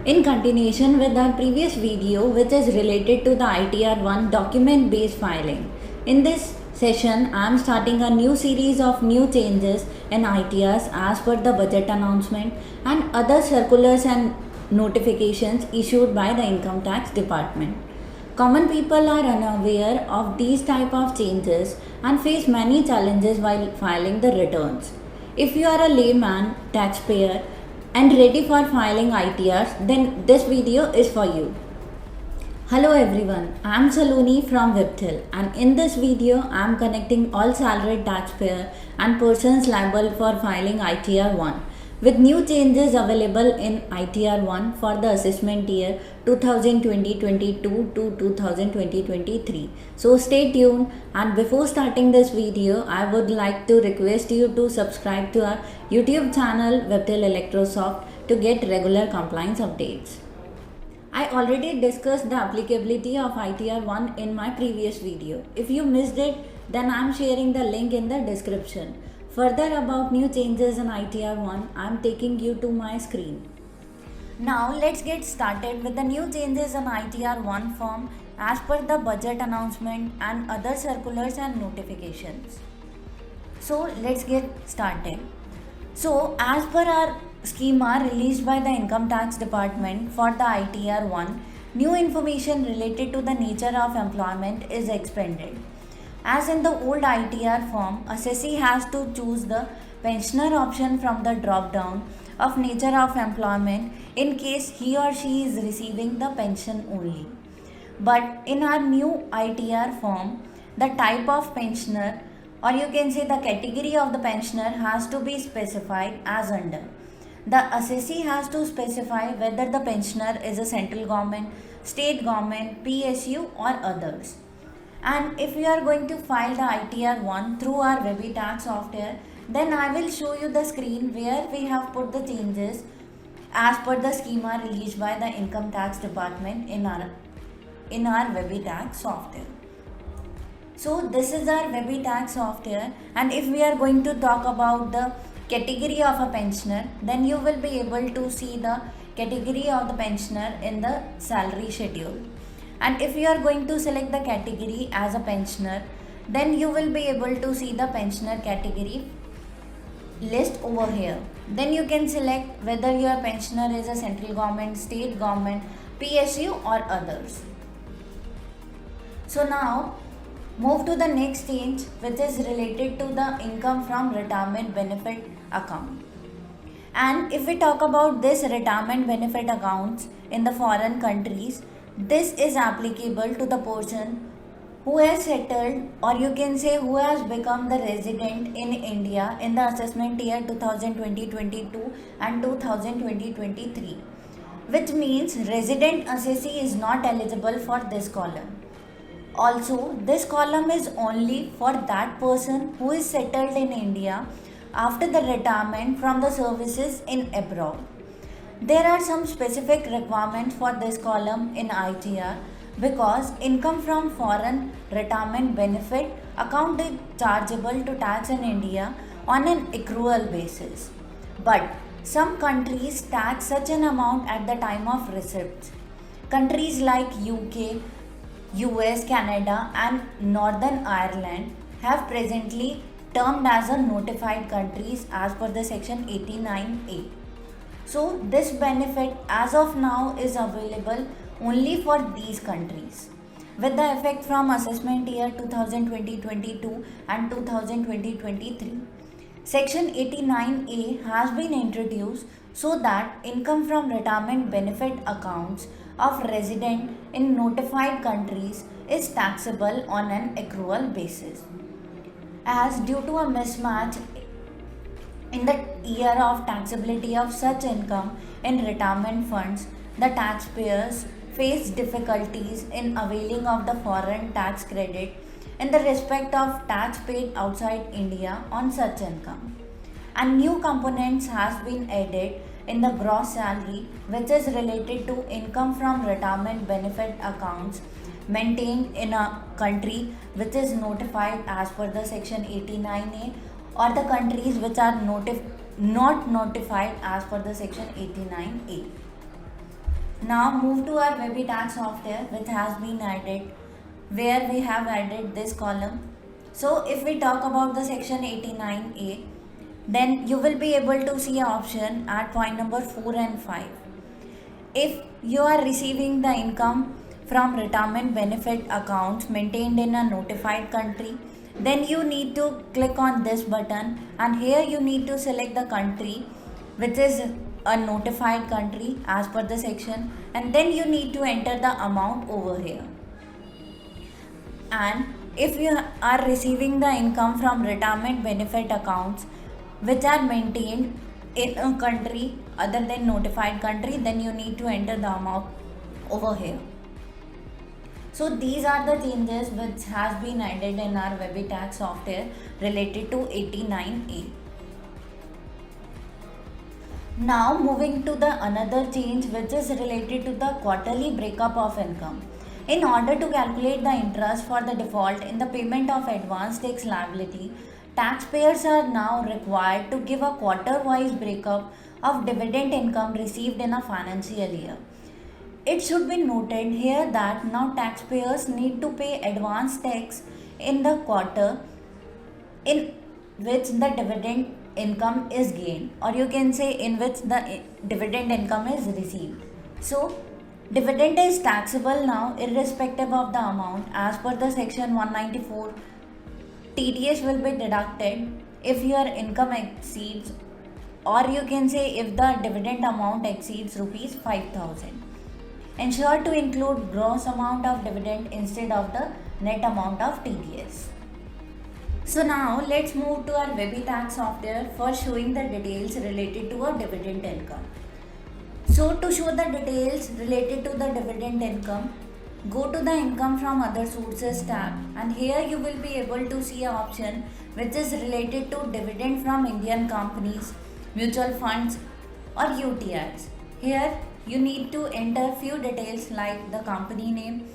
In continuation with our previous video, which is related to the ITR-01 document based filing. In this session, I am starting a new series of new changes in ITRs as per the budget announcement and other circulars and notifications issued by the Income Tax Department. Common people are unaware of these type of changes and face many challenges while filing the returns. If you are a layman taxpayer and ready for filing ITRs, then this video is for you. Hello everyone, I am Saloni from Webtel, and in this video I am connecting all salaried taxpayer and persons liable for filing ITR-01 with new changes available in ITR-01 for the assessment year 2020-22 to 2020-23. So stay tuned, and before starting this video I would like to request you to subscribe to our YouTube channel Webtel Electrosoft to get regular compliance updates. I already discussed the applicability of ITR-01 in my previous video. If you missed it, then I am sharing the link in the description. Further about new changes in ITR-01, I am taking you to my screen. Now let's get started with the new changes in ITR-01 form as per the budget announcement and other circulars and notifications. So let's get started. So as per our schema released by the Income Tax Department for the ITR-01, new information related to the nature of employment is expanded. As in the old ITR form, assessee has to choose the pensioner option from the drop down of nature of employment in case he or she is receiving the pension only. But in our new ITR form, the type of pensioner, or you can say the category of the pensioner, has to be specified as under. The assessee has to specify whether the pensioner is a central government, state government, PSU or others. And if we are going to file the ITR-01 through our Webtel software, then I will show you the screen where we have put the changes as per the schema released by the Income Tax Department in our Webtel software. So this is our Webtel software, and if we are going to talk about the category of a pensioner, then you will be able to see the category of the pensioner in the salary schedule. And if you are going to select the category as a pensioner, then you will be able to see the pensioner category list over here. Then you can select whether your pensioner is a central government, state government, PSU or others. So now move to the next change, which is related to the income from retirement benefit account. And if we talk about this retirement benefit accounts in the foreign countries, this is applicable to the person who has settled, or you can say who has become the resident in India in the assessment year 2020-22 and 2020-23, which means resident assessee is not eligible for this column. Also, this column is only for that person who is settled in India after the retirement from the services in abroad. There are some specific requirements for this column in ITR because income from foreign retirement benefit account is chargeable to tax in India on an accrual basis. But some countries tax such an amount at the time of receipt. Countries like UK, US, Canada and Northern Ireland have presently termed as a notified countries as per the section 89A. So this benefit as of now is available only for these countries with the effect from assessment year 2020-22 and 2020-23. Section 89A has been introduced so that income from retirement benefit accounts of resident in notified countries is taxable on an accrual basis. As due to a mismatch in the year of taxability of such income in retirement funds, the taxpayers face difficulties in availing of the foreign tax credit in the respect of tax paid outside India on such income. And new components has been added in the gross salary, which is related to income from retirement benefit accounts maintained in a country which is notified as per the section 89A, or the countries which are not notified as per the section 89A. Now move to our Webby tax software which has been added, where we have added this column. So if we talk about the section 89A, then you will be able to see an option at point number 4 and 5. If you are receiving the income from retirement benefit accounts maintained in a notified country, then you need to click on this button, and here you need to select the country which is a notified country as per the section, and then you need to enter the amount over here. And if you are receiving the income from retirement benefit accounts which are maintained in a country other than notified country, then you need to enter the amount over here. So these are the changes which has been added in our Webby tax software related to 89A. Now moving to the another change which is related to the quarterly breakup of income. In order to calculate the interest for the default in the payment of advance tax liability, taxpayers are now required to give a quarter-wise breakup of dividend income received in a financial year. It should be noted here that now taxpayers need to pay advance tax in the quarter in which the dividend income is gained, or you can say in which the dividend income is received. So dividend is taxable now irrespective of the amount. As per the section 194, TDS will be deducted if your income exceeds, or you can say if the dividend amount exceeds rupees 5,000. Ensure to include gross amount of dividend instead of the net amount of TDS. So now let's move to our Webby tax software for showing the details related to a dividend income. So to show the details related to the dividend income, go to the income from other sources tab, and here you will be able to see an option which is related to dividend from Indian companies, mutual funds or UTIs. Here you need to enter few details like the company name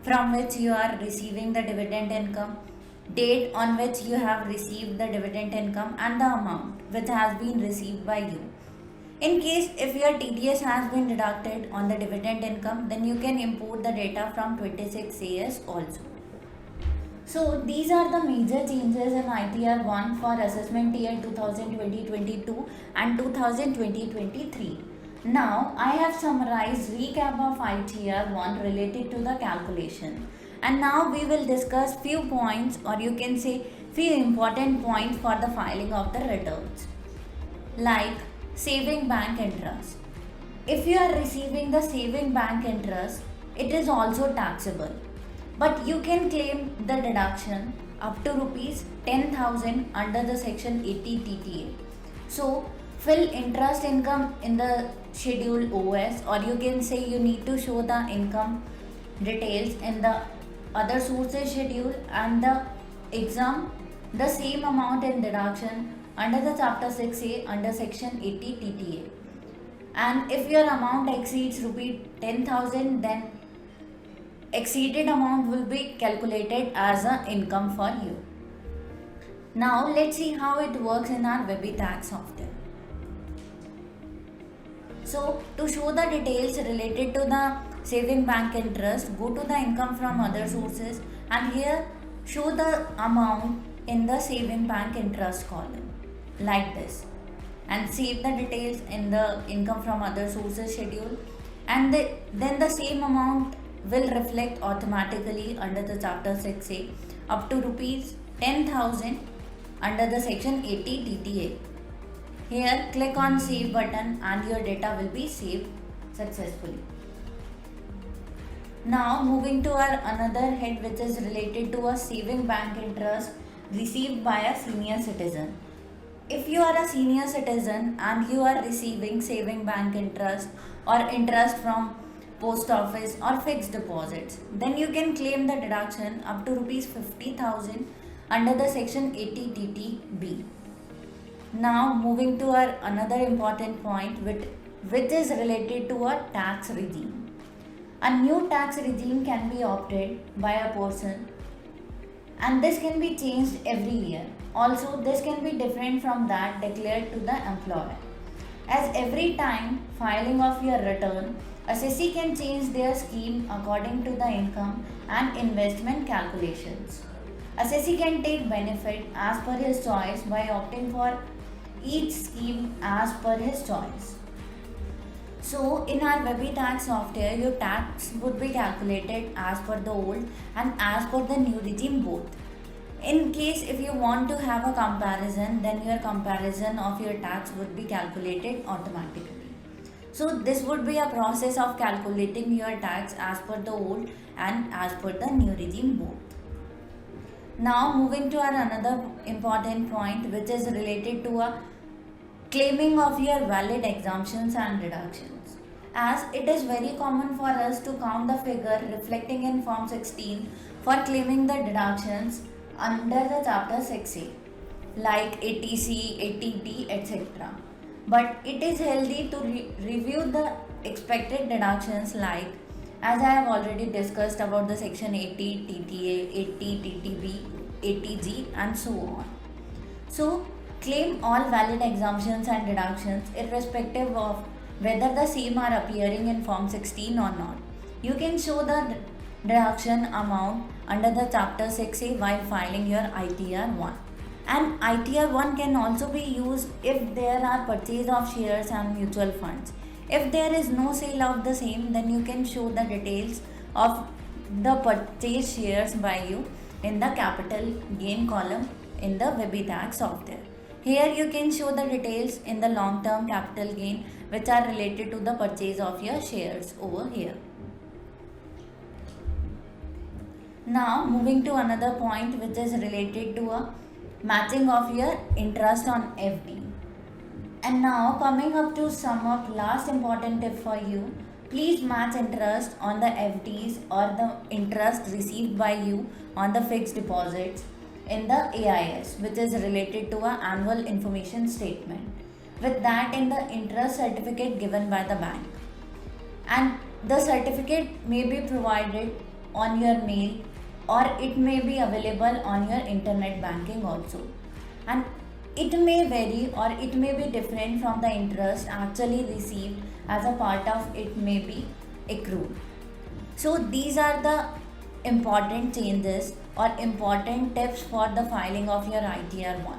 from which you are receiving the dividend income, date on which you have received the dividend income, and the amount which has been received by you. In case if your TDS has been deducted on the dividend income, then you can import the data from 26AS also. So these are the major changes in ITR-01 for assessment year 2020-22 and 2020-23. Now I have summarized recap of ITR-01 related to the calculation, and now we will discuss few points, or you can say few important points for the filing of the returns, like saving bank interest. If you are receiving the saving bank interest, it is also taxable, but you can claim the deduction up to rupees 10,000 under the section 80 TTA. So fill interest income in the schedule OS, or you can say you need to show the income details in the other sources schedule, and the exam the same amount in deduction under the chapter 6A under section 80 TTA. And if your amount exceeds rupee 10,000, then exceeded amount will be calculated as an income for you. Now let's see how it works in our Webby tax software. So to show the details related to the saving bank interest, go to the income from other sources, and here show the amount in the saving bank interest column like this, and save the details in the income from other sources schedule, and then the same amount will reflect automatically under the chapter 6A up to rupees 10,000 under the section 80 TTA. Here click on save button and your data will be saved successfully. Now moving to our another head which is related to a saving bank interest received by a senior citizen. If you are a senior citizen and you are receiving saving bank interest or interest from post office or fixed deposits, then you can claim the deduction up to rupees 50,000 under the section 80 TTB. Now moving to our another important point which is related to a tax regime. A new tax regime can be opted by a person, and this can be changed every year. Also, this can be different from that declared to the employer, as every time filing of your return, Assessee can change their scheme according to the income and investment calculations. Assessee can take benefit as per his choice by opting for each scheme as per his choice. So, in our WebTax software, your tax would be calculated as per the old and as per the new regime both. In case if you want to have a comparison, then your comparison of your tax would be calculated automatically. So this would be a process of calculating your tax as per the old and as per the new regime both. Now moving to our another important point, which is related to a claiming of your valid exemptions and deductions. As it is very common for us to count the figure reflecting in Form 16 for claiming the deductions under the Chapter 6A, like 80C, 80D, etc. But it is healthy to review the expected deductions, like as I have already discussed about the section 80 TTA, 80 TTB, 80G and so on. So claim all valid exemptions and deductions irrespective of whether the same are appearing in Form 16 or not. You can show the deduction amount under the Chapter 6A while filing your ITR-01. And ITR-01 can also be used if there are purchase of shares and mutual funds. If there is no sale of the same, then you can show the details of the purchased shares by you in the capital gain column in the WebTax software. Here you can show the details in the long-term capital gain which are related to the purchase of your shares over here. Now moving to another point, which is related to a matching of your interest on FD. And now coming up to sum up last important tip for you, please match interest on the FDs or the interest received by you on the fixed deposits in the AIS, which is related to an annual information statement, with that in the interest certificate given by the bank. And the certificate may be provided on your mail or it may be available on your internet banking also. And it may vary or it may be different from the interest actually received, as a part of it may be accrued. So these are the important changes or important tips for the filing of your ITR-01.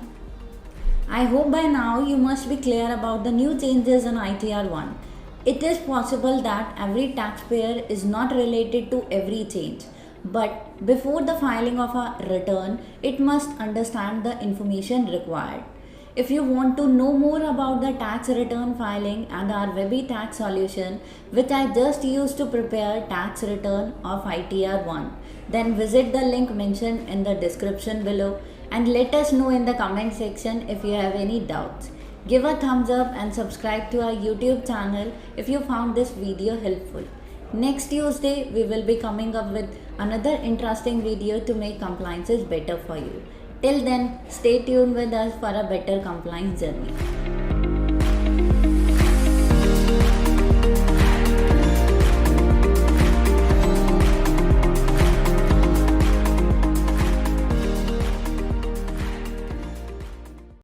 I hope by now you must be clear about the new changes in ITR-01. It is possible that every taxpayer is not related to every change, but before the filing of a return, it must understand the information required. If you want to know more about the tax return filing and our WebTax solution, which I just used to prepare tax return of ITR-01, then visit the link mentioned in the description below and let us know in the comment section if you have any doubts. Give a thumbs up and subscribe to our YouTube channel if you found this video helpful. Next Tuesday, we will be coming up with another interesting video to make compliances better for you. Till then, stay tuned with us for a better compliance journey.